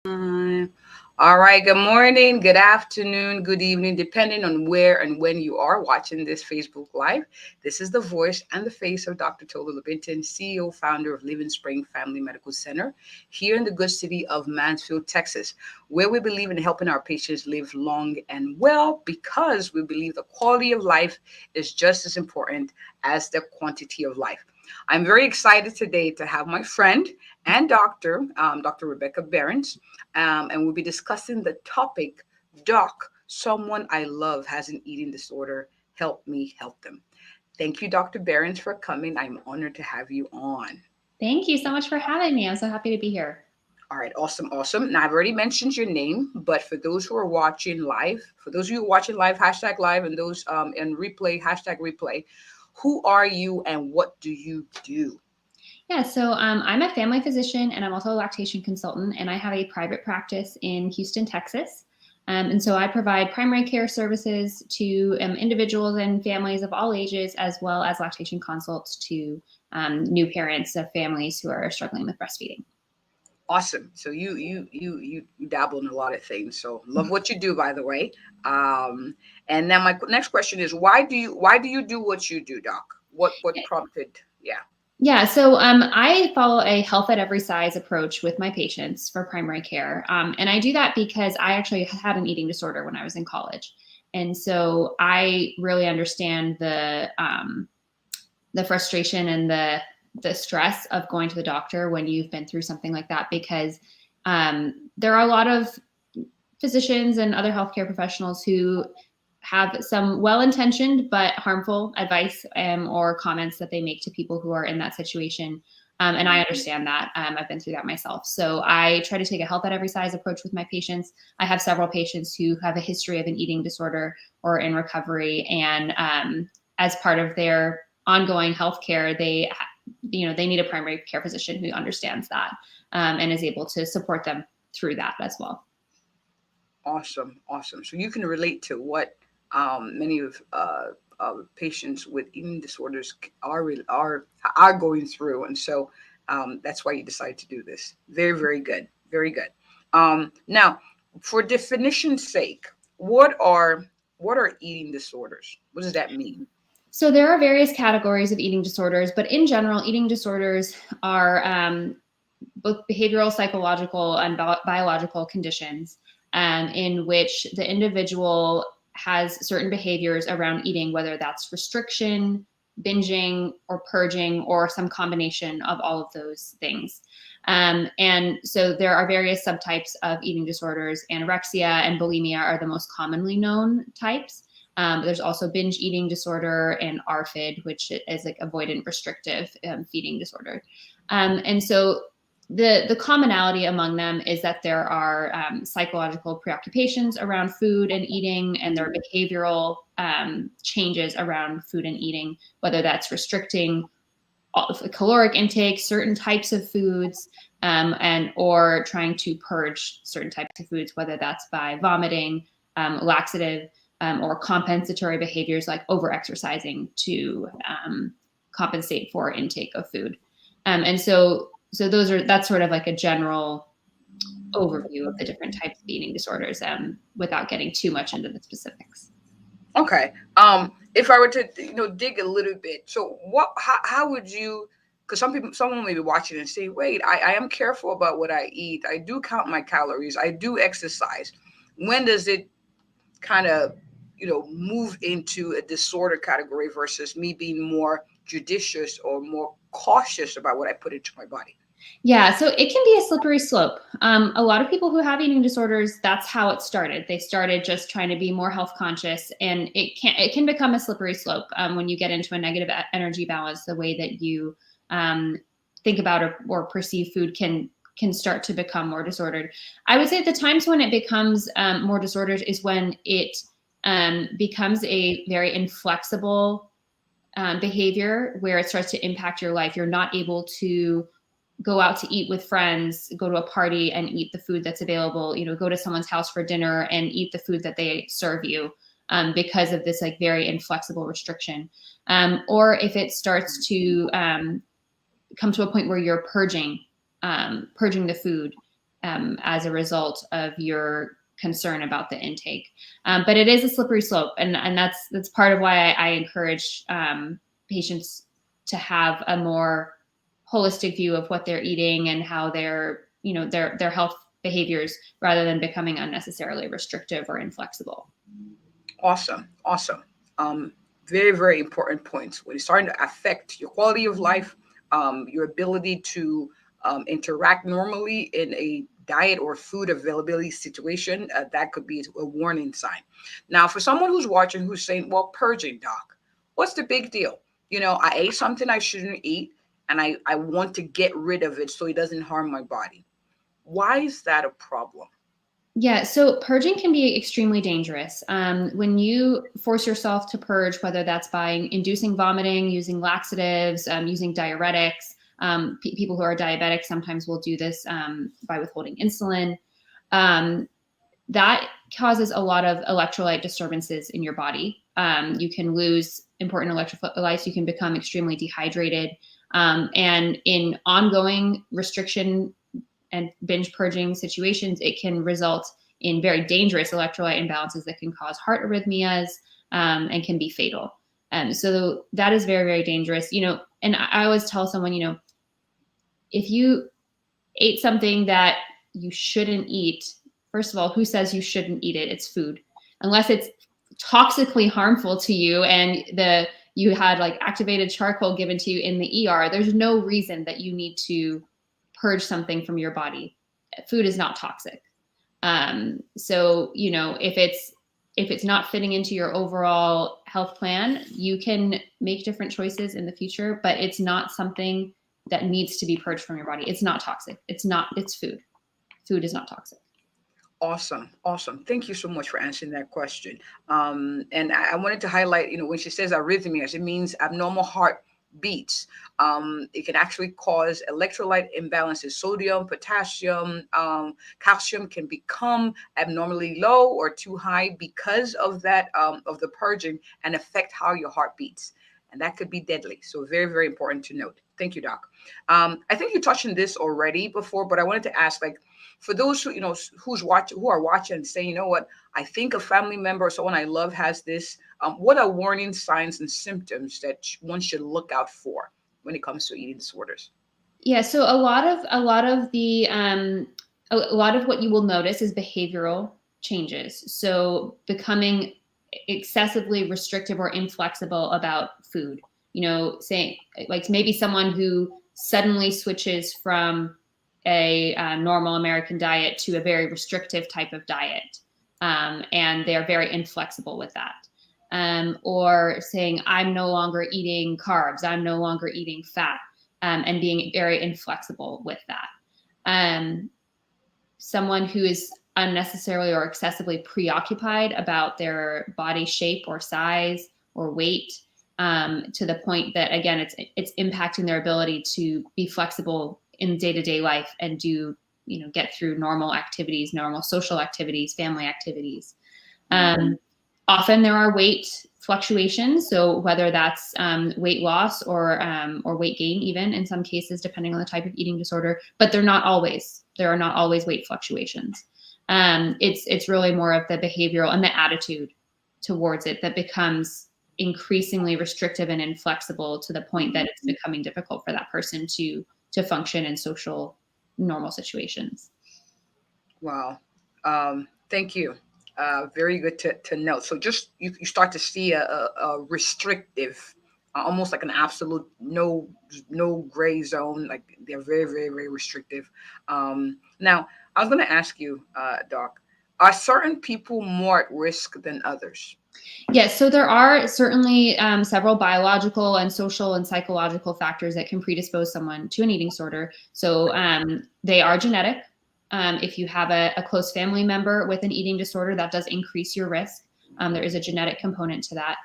Time. All right. Good morning, good afternoon, good evening, depending on where and when you are watching this Facebook Live. This is the voice and the face of Dr. Tola Lubinton, CEO, founder of Living Spring Family Medical Center here in the good city of Mansfield, Texas, where we believe in helping our patients live long and well because we believe the quality of life is just as important as the quantity of life. I'm very excited today to have my friend and Dr. Rebecca Berens, and we'll be discussing the topic, Doc, someone I love has an eating disorder. Help me help them. Thank you, Dr. Berens, for coming. I'm honored to have you on. Thank you so much for having me. I'm so happy to be here. All right, awesome, awesome. Now, I've already mentioned your name, but for those who are watching live, for those of you watching live, hashtag live, and those in replay, hashtag replay, who are you and what do you do? Yeah, so I'm a family physician and I'm also a lactation consultant, and I have a private practice in Houston, Texas. And so I provide primary care services to individuals and families of all ages, as well as lactation consults to new parents of families who are struggling with breastfeeding. Awesome. So you dabble in a lot of things. So love what you do, by the way. Um, and then my next question is, why do you do what you do, Doc? What prompted? Yeah. Yeah, so I follow a health at every size approach with my patients for primary care. And I do that because I actually had an eating disorder when I was in college. And so I really understand the frustration and the stress of going to the doctor when you've been through something like that, because there are a lot of physicians and other healthcare professionals who have some well-intentioned but harmful advice or comments that they make to people who are in that situation. And I understand that. I've been through that myself. So I try to take a health at every size approach with my patients. I have several patients who have a history of an eating disorder or in recovery. And as part of their ongoing healthcare, they need a primary care physician who understands that and is able to support them through that as well. Awesome, awesome. So you can relate to what many of patients with eating disorders are going through, and so that's why you decide to do this. Very, very good, very good. Now, for definition's sake, what are eating disorders? What does that mean? So there are various categories of eating disorders, but in general, eating disorders are both behavioral, psychological, and biological conditions in which the individual has certain behaviors around eating, whether that's restriction, binging, or purging, or some combination of all of those things. And so there are various subtypes of eating disorders. Anorexia and bulimia are the most commonly known types. There's also binge eating disorder and ARFID, which is like avoidant restrictive feeding disorder. And so the commonality among them is that there are psychological preoccupations around food and eating, and there are behavioral changes around food and eating, whether that's restricting caloric intake, certain types of foods, and or trying to purge certain types of foods, whether that's by vomiting, laxative, or compensatory behaviors like overexercising to compensate for intake of food. And so that's sort of like a general overview of the different types of eating disorders, without getting too much into the specifics. Okay. If I were to, dig a little bit, so how would you? Because someone may be watching and say, "Wait, I am careful about what I eat. I do count my calories. I do exercise." When does it kind of, move into a disorder category versus me being more judicious or more cautious about what I put into my body? Yeah, so it can be a slippery slope. A lot of people who have eating disorders, that's how it started. They started just trying to be more health conscious, and it can become a slippery slope when you get into a negative energy balance. The way that you think about or perceive food can start to become more disordered. I would say the times when it becomes more disordered is when it becomes a very inflexible behavior where it starts to impact your life. You're not able to go out to eat with friends, go to a party and eat the food that's available, go to someone's house for dinner and eat the food that they serve you, because of this like very inflexible restriction. Or if it starts to come to a point where you're purging the food, as a result of your concern about the intake. But it is a slippery slope, and that's part of why I encourage patients to have a more holistic view of what they're eating and how their health behaviors, rather than becoming unnecessarily restrictive or inflexible. Awesome, awesome. Very, very important points. When it's starting to affect your quality of life, your ability to interact normally in a diet or food availability situation, that could be a warning sign. Now, for someone who's watching who's saying, well, purging, doc, what's the big deal? I ate something I shouldn't eat, and I want to get rid of it so it doesn't harm my body. Why is that a problem? Yeah, so purging can be extremely dangerous. When you force yourself to purge, whether that's by inducing vomiting, using laxatives, using diuretics, people who are diabetic sometimes will do this by withholding insulin. That causes a lot of electrolyte disturbances in your body. You can lose important electrolytes. You can become extremely dehydrated. And in ongoing restriction and binge purging situations, it can result in very dangerous electrolyte imbalances that can cause heart arrhythmias and can be fatal. So that is very, very dangerous. And I always tell someone, if you ate something that you shouldn't eat, first of all, who says you shouldn't eat it? It's food. Unless it's toxically harmful to you and you had like activated charcoal given to you in the ER, there's no reason that you need to purge something from your body. Food is not toxic. So, if it's not fitting into your overall health plan, you can make different choices in the future, but it's not something that needs to be purged from your body. It's not toxic. It's food. Food is not toxic. Awesome. Awesome. Thank you so much for answering that question. And I wanted to highlight, when she says arrhythmias, it means abnormal heart beats. It can actually cause electrolyte imbalances. Sodium, potassium, calcium can become abnormally low or too high because of that, of the purging, and affect how your heart beats. And that could be deadly. So very, very important to note. Thank you, Doc. I think you touched on this already before, but I wanted to ask, for those who who are watching and saying, what, I think a family member or someone I love has this. What are warning signs and symptoms that one should look out for when it comes to eating disorders? Yeah, so a lot of what you will notice is behavioral changes. So becoming excessively restrictive or inflexible about food. Saying like maybe someone who suddenly switches from a normal American diet to a very restrictive type of diet, and they're very inflexible with that. Or saying, I'm no longer eating carbs, I'm no longer eating fat, and being very inflexible with that. Someone who is unnecessarily or excessively preoccupied about their body shape or size or weight, to the point that, again, it's impacting their ability to be flexible in day-to-day life and get through normal activities, normal social activities, family activities. Often there are weight fluctuations. So whether that's weight loss or weight gain, even in some cases, depending on the type of eating disorder, but there are not always weight fluctuations. It's really more of the behavioral and the attitude towards it that becomes increasingly restrictive and inflexible to the point that it's becoming difficult for that person to function in social normal situations. Wow. Thank you. Very good to note. So just you start to see a restrictive, almost like an absolute no gray zone. Like they're very, very, very restrictive. Now, I was going to ask you, Doc, are certain people more at risk than others? Yes, so there are certainly several biological and social and psychological factors that can predispose someone to an eating disorder. So they are genetic. If you have a close family member with an eating disorder, that does increase your risk. There is a genetic component to that.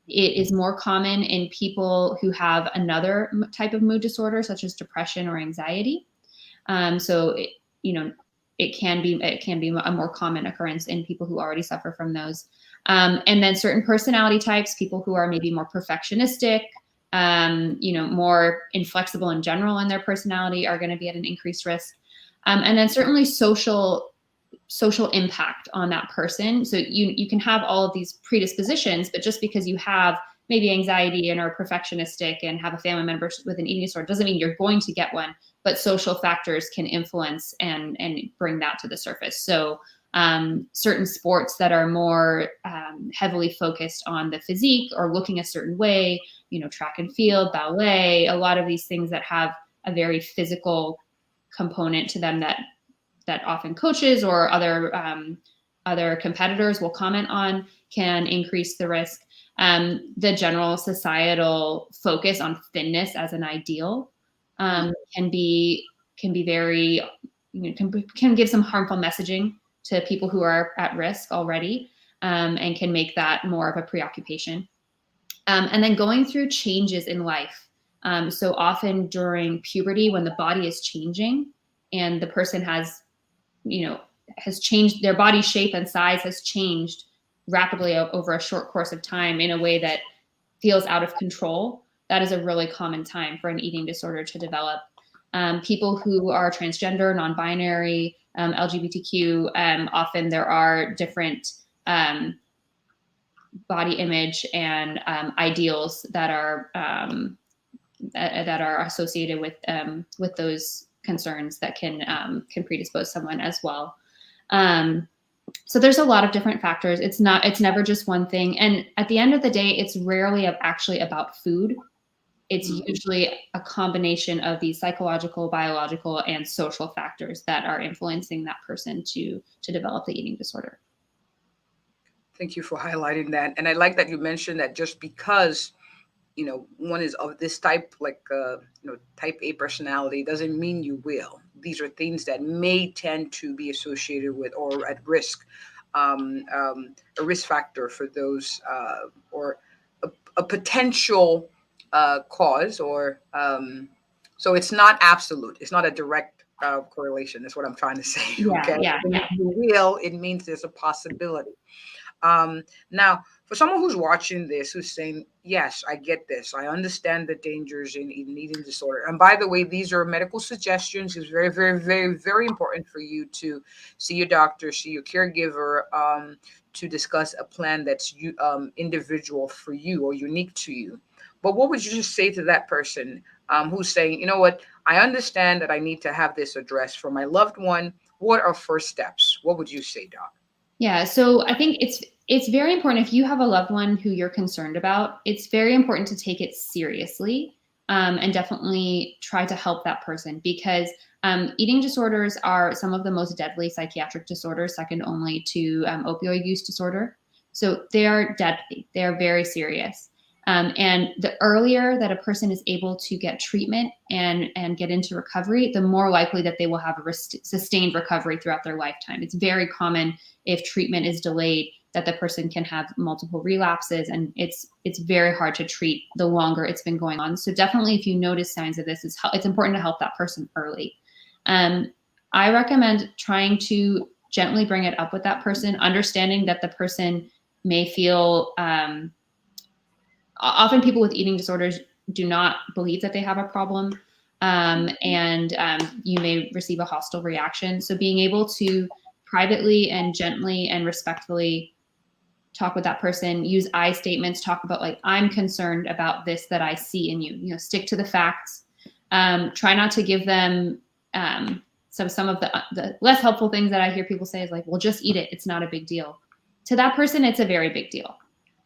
It is more common in people who have another type of mood disorder, such as depression or anxiety. So it can be a more common occurrence in people who already suffer from those. And then certain personality types, people who are maybe more perfectionistic, more inflexible in general in their personality, are going to be at an increased risk. And then certainly social impact on that person. So you can have all of these predispositions, but just because you have maybe anxiety and are perfectionistic and have a family member with an eating disorder doesn't mean you're going to get one, but social factors can influence and bring that to the surface. So certain sports that are more heavily focused on the physique or looking a certain way, track and field, ballet, a lot of these things that have a very physical component to them that often coaches or other competitors will comment on can increase the risk. The general societal focus on thinness as an ideal can be very, can give some harmful messaging to people who are at risk already, and can make that more of a preoccupation. And then going through changes in life. So often during puberty, when the body is changing and the person has changed, their body shape and size has changed rapidly over a short course of time in a way that feels out of control, that is a really common time for an eating disorder to develop. People who are transgender, non-binary, LGBTQ, often there are different body image and ideals that are associated with those concerns that can predispose someone as well. So there's a lot of different factors. It's never just one thing. And at the end of the day, it's rarely actually about food. It's usually a combination of these psychological, biological, and social factors that are influencing that person to develop the eating disorder. Thank you for highlighting that. And I like that you mentioned that just because one is of this type, like type A personality, doesn't mean you will. These are things that may tend to be associated with or at risk, a risk factor for those, or a potential cause, or so it's not absolute. It's not a direct correlation. That's what I'm trying to say. Okay, Yeah. you will. It means there's a possibility. Now, for someone who's watching this, who's saying, yes, I get this. I understand the dangers in eating disorder. And by the way, these are medical suggestions. It's very, very, very, very important for you to see your doctor, see your caregiver, to discuss a plan that's individual for you or unique to you. But what would you just say to that person who's saying, you know what, I understand that I need to have this addressed for my loved one. What are first steps? What would you say, Doc? Yeah, so I think it's very important if you have a loved one who you're concerned about, it's very important to take it seriously, and definitely try to help that person, because eating disorders are some of the most deadly psychiatric disorders, second only to opioid use disorder. So they are deadly. They are very serious. And the earlier that a person is able to get treatment and get into recovery, the more likely that they will have a sustained recovery throughout their lifetime. It's very common if treatment is delayed that the person can have multiple relapses, and it's very hard to treat the longer it's been going on. So definitely, if you notice signs of this, it's important to help that person early. I recommend trying to gently bring it up with that person, understanding that the person may feel often people with eating disorders do not believe that they have a problem, and you may receive a hostile reaction. So being able to privately and gently and respectfully talk with that person, use I statements, talk about like, I'm concerned about this that I see in you, stick to the facts. Try not to give them some of the less helpful things that I hear people say is like, well, just eat it. It's not a big deal. To that person, it's a very big deal.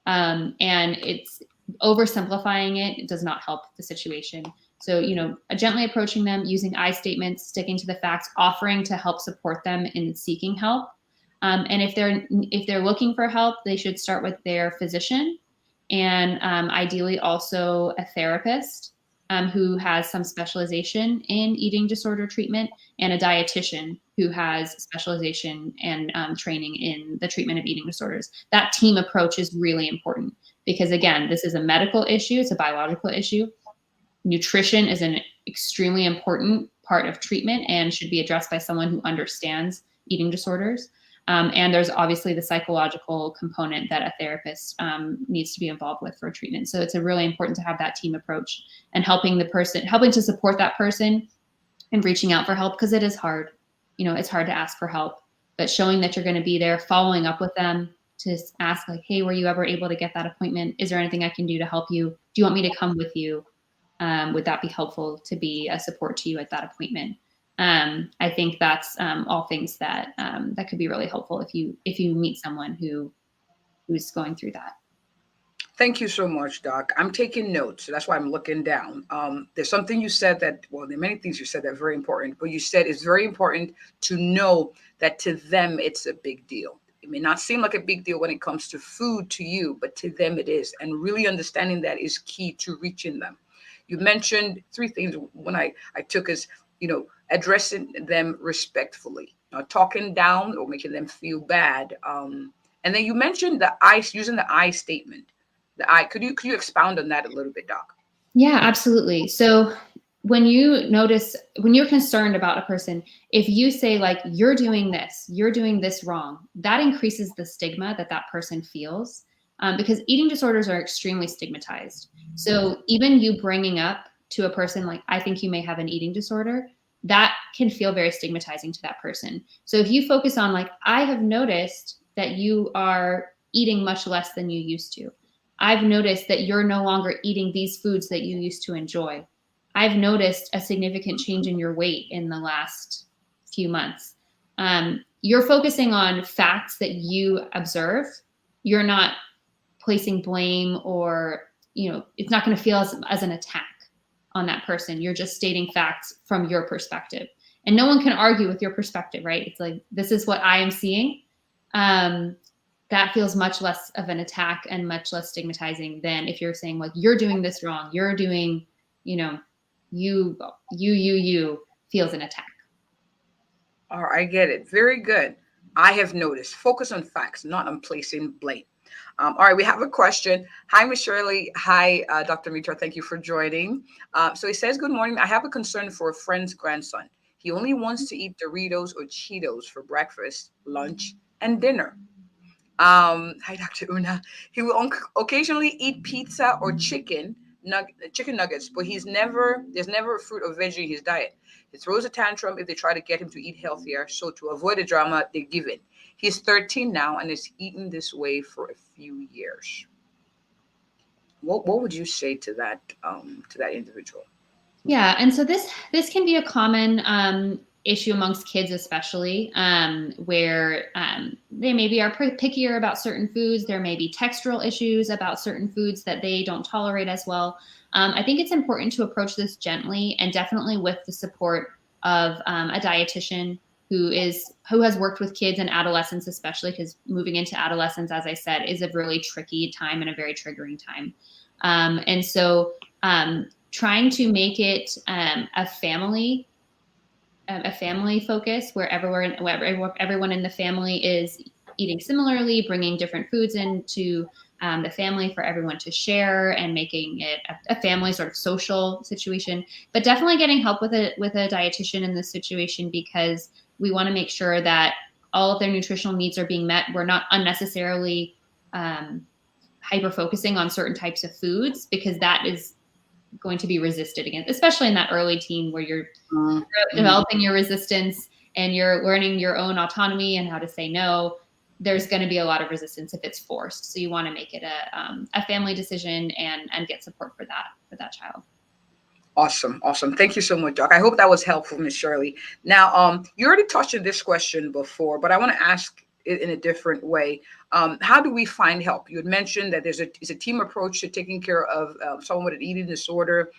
And it's oversimplifying it does not help the situation. So, gently approaching them, using I statements, sticking to the facts, offering to help support them in seeking help. And if they're looking for help, they should start with their physician, and ideally also a therapist who has some specialization in eating disorder treatment, and a dietitian who has specialization and training in the treatment of eating disorders. That team approach is really important because, again, this is a medical issue. It's a biological issue. Nutrition is an extremely important part of treatment and should be addressed by someone who understands eating disorders. And there's obviously the psychological component that a therapist needs to be involved with for treatment. So it's really important to have that team approach and helping to support that person and reaching out for help, because it is hard. it's hard to ask for help. But showing that you're going to be there, following up with them to ask like, hey, were you ever able to get that appointment? Is there anything I can do to help you? Do you want me to come with you? Would that be helpful to be a support to you at that appointment? I think that's all things that that could be really helpful if you meet someone who's going through that. Thank you so much, Doc. I'm taking notes. So that's why I'm looking down. There's something you said that, well, there are many things you said that are very important, but you said it's very important to know that to them, it's a big deal. It may not seem like a big deal when it comes to food to you, but to them it is. And really understanding that is key to reaching them. You mentioned three things when I took as, addressing them respectfully, talking down or making them feel bad. And then you mentioned the I, using the I statement. The I, could you expound on that a little bit, Doc? Yeah, absolutely. So when you're concerned about a person, if you say like, you're doing this wrong, that increases the stigma that person feels, because eating disorders are extremely stigmatized. So even you bringing up to a person like, I think you may have an eating disorder, that can feel very stigmatizing to that person. So if you focus on like, I have noticed that you are eating much less than you used to. I've noticed that you're no longer eating these foods that you used to enjoy. I've noticed a significant change in your weight in the last few months. You're focusing on facts that you observe. You're not placing blame or, it's not going to feel as an attack on that person. You're just stating facts from your perspective. And no one can argue with your perspective, right? It's like, this is what I am seeing. That feels much less of an attack and much less stigmatizing than if you're saying like, you're doing this wrong. You're doing, you feels an attack. All right, I get it. Very good. I have noticed. Focus on facts, not on placing blame. All right, we have a question. Hi, Miss Shirley. Hi, Dr. Mitra. Thank you for joining. So he says, good morning. I have a concern for a friend's grandson. He only wants to eat Doritos or Cheetos for breakfast, lunch, and dinner. Hi, Dr. Una. He will occasionally eat pizza or chicken nuggets, but there's never a fruit or veggie in his diet. He throws a tantrum if they try to get him to eat healthier. So to avoid the drama, they give in. He's 13 now and has eaten this way for a few years. What would you say to that individual? Yeah, and so this can be a common issue amongst kids, especially where they maybe are pickier about certain foods. There may be textural issues about certain foods that they don't tolerate as well. I think it's important to approach this gently and definitely with the support of a dietitian who has worked with kids and adolescents, especially because moving into adolescence, as I said, is a really tricky time and a very triggering time. And so trying to make it a family focus where everyone in the family is eating similarly, bringing different foods into the family for everyone to share and making it a family sort of social situation, but definitely getting help with a dietitian in this situation, because we want to make sure that all of their nutritional needs are being met. We're not unnecessarily hyper focusing on certain types of foods, because that is going to be resisted against, especially in that early teen where you're developing your resistance and you're learning your own autonomy and how to say no. There's going to be a lot of resistance if it's forced. So you want to make it a family decision and get support for that child. Awesome. Thank you so much, Doc. I hope that was helpful, Miss Shirley. Now, you already touched on this question before, but I want to ask it in a different way. How do we find help? You had mentioned that it's a team approach to taking care of someone with an eating disorder,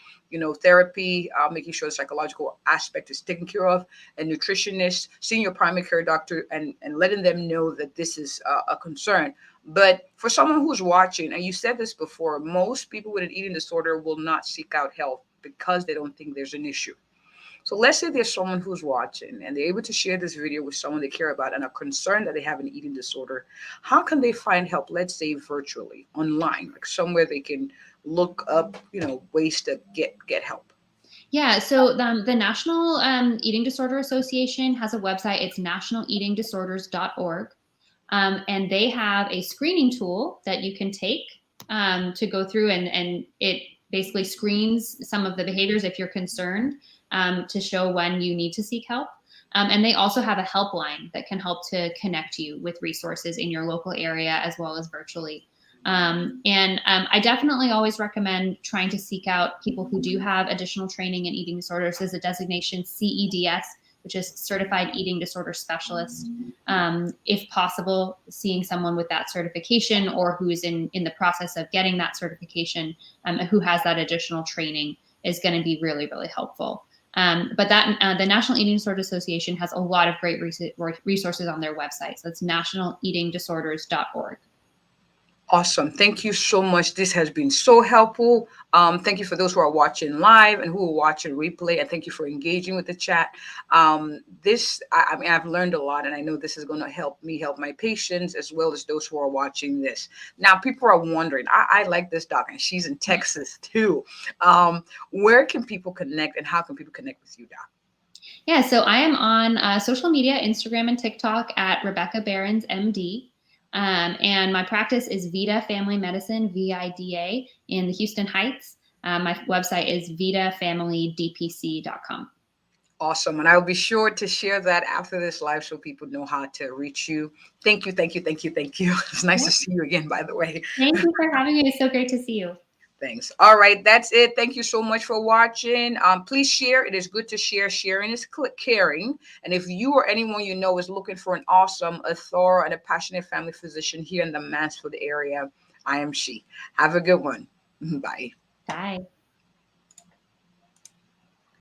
therapy, making sure the psychological aspect is taken care of, a nutritionist, seeing your primary care doctor, and letting them know that this is a concern. But for someone who's watching, and you said this before, most people with an eating disorder will not seek out help because they don't think there's an issue. So let's say there's someone who's watching and they're able to share this video with someone they care about and are concerned that they have an eating disorder. How can they find help? Let's say virtually, online, like somewhere they can look up, ways to get help. Yeah, so the National Eating Disorder Association has a website. It's nationaleatingdisorders.org. And they have a screening tool that you can take to go through, and it basically screens some of the behaviors if you're concerned, to show when you need to seek help. And they also have a helpline that can help to connect you with resources in your local area as well as virtually. I definitely always recommend trying to seek out people who do have additional training in eating disorders. There's a designation CEDS, which is Certified Eating Disorder Specialist. If possible, seeing someone with that certification or who is in the process of getting that certification, who has that additional training, is going to be really, really helpful. But the National Eating Disorder Association has a lot of great resources on their website. So it's nationaleatingdisorders.org. Awesome. Thank you so much. This has been so helpful. Thank you for those who are watching live and who will watch a replay. And thank you for engaging with the chat. I mean, I've learned a lot, and I know this is going to help me help my patients as well as those who are watching this. Now, people are wondering, I like this doc, and she's in Texas too. Where can people connect, and how can people connect with you, Doc? Yeah, so I am on social media, Instagram and TikTok at Rebecca Berens, MD. And my practice is Vida Family Medicine, VIDA, in the Houston Heights. My website is vidafamilydpc.com. Awesome. And I'll be sure to share that after this live so people know how to reach you. Thank you, thank you, thank you, thank you. It's nice to see you again, by the way. Thank you for having me. It's so great to see you. Thanks. All right, that's it. Thank you so much for watching. Please share. It is good to share. Sharing is caring. And if you or anyone you know is looking for an awesome, a thorough, and a passionate family physician here in the Mansfield area, I am she. Have a good one. Bye. Bye.